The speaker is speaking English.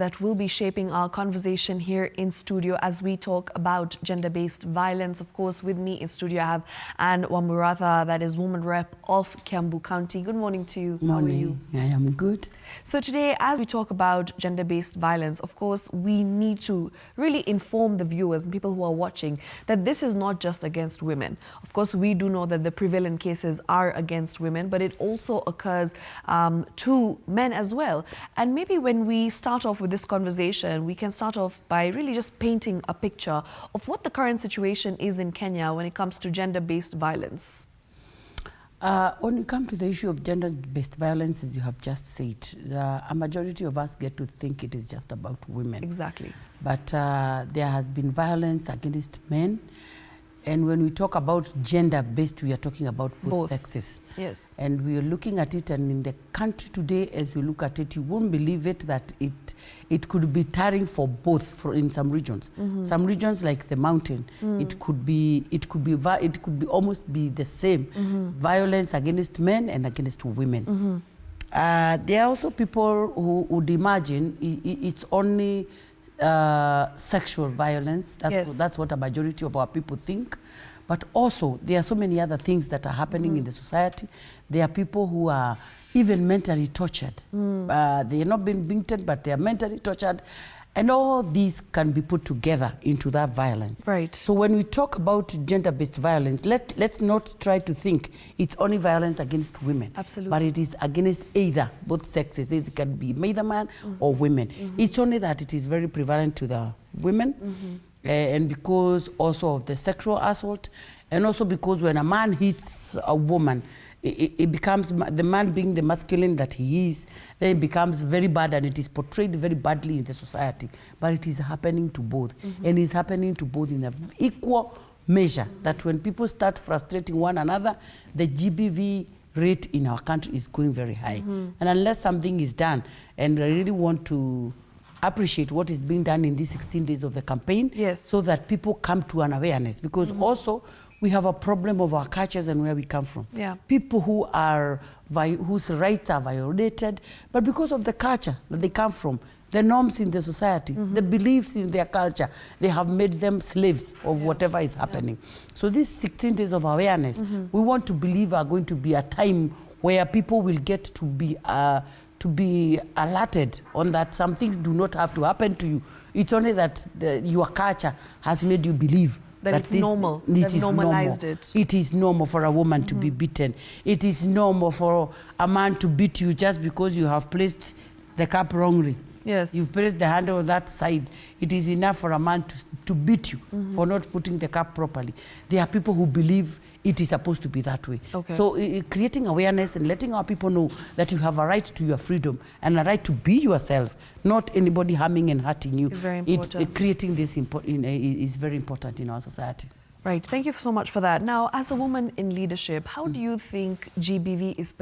that will be shaping our conversation here in studio as we talk about gender-based violence. Of course, with me in studio I have Anne Wamuratha, that is Woman Rep of Kiambu County. Good morning to you. Morning. How are you? I am good. So today, as we talk about gender-based violence, of course, we need to really inform the viewers and people who are watching that this is not just against women. Of course, we do know that the prevalent cases are against women, but it also occurs to men as well. And maybe when we start off with this conversation, we can start off by really just painting a picture of what the current situation is in Kenya when it comes to gender-based violence. When you come to the issue of gender-based violence, as you have just said, a majority of us get to think it is just about women. Exactly. But there has been violence against men. And when we talk about gender-based, we are talking about both sexes. Yes. And we are looking at it, and in the country today, as we look at it, you won't believe it that it could be tiring for both in some regions. Mm-hmm. Some regions like the mountain, it could be almost be the same violence against men and against women. There are also people who would imagine it's only sexual violence. That's what a majority of our people think. But also, there are so many other things that are happening in the society. There are people who are even mentally tortured. They are not being beaten, but they are mentally tortured. And all these can be put together into that violence. Right. So when we talk about gender-based violence, let's not try to think it's only violence against women. Absolutely. But it is against either, both sexes. It can be either man or women. It's only that it is very prevalent to the women. And because also of the sexual assault, and also because when a man hits a woman, it becomes, the man being the masculine that he is, then it becomes very bad, and it is portrayed very badly in the society. But it is happening to both. And it's happening to both in an equal measure, that when people start frustrating one another, the GBV rate in our country is going very high. And unless something is done, and I really want to appreciate what is being done in these 16 days of the campaign, so that people come to an awareness, because also we have a problem of our cultures and where we come from. People whose rights are violated, but because of the culture that they come from, the norms in the society, the beliefs in their culture, they have made them slaves of whatever is happening. So these 16 days of awareness, we want to believe are going to be a time where people will get to be alerted on that some things do not have to happen to you. It's only that your culture has made you believe that it's normal. They've normalized it. It is normal for a woman to be beaten. It is normal for a man to beat you just because you have placed the cup wrongly. Yes. You've placed the handle on that side. It is enough for a man to beat you for not putting the cup properly. There are people who believe it is supposed to be that way. So creating awareness and letting our people know that you have a right to your freedom and a right to be yourself, not anybody harming and hurting you. It's very important. Creating this is very important in our society. Right. Thank you so much for that. Now, as a woman in leadership, how do you think GBV is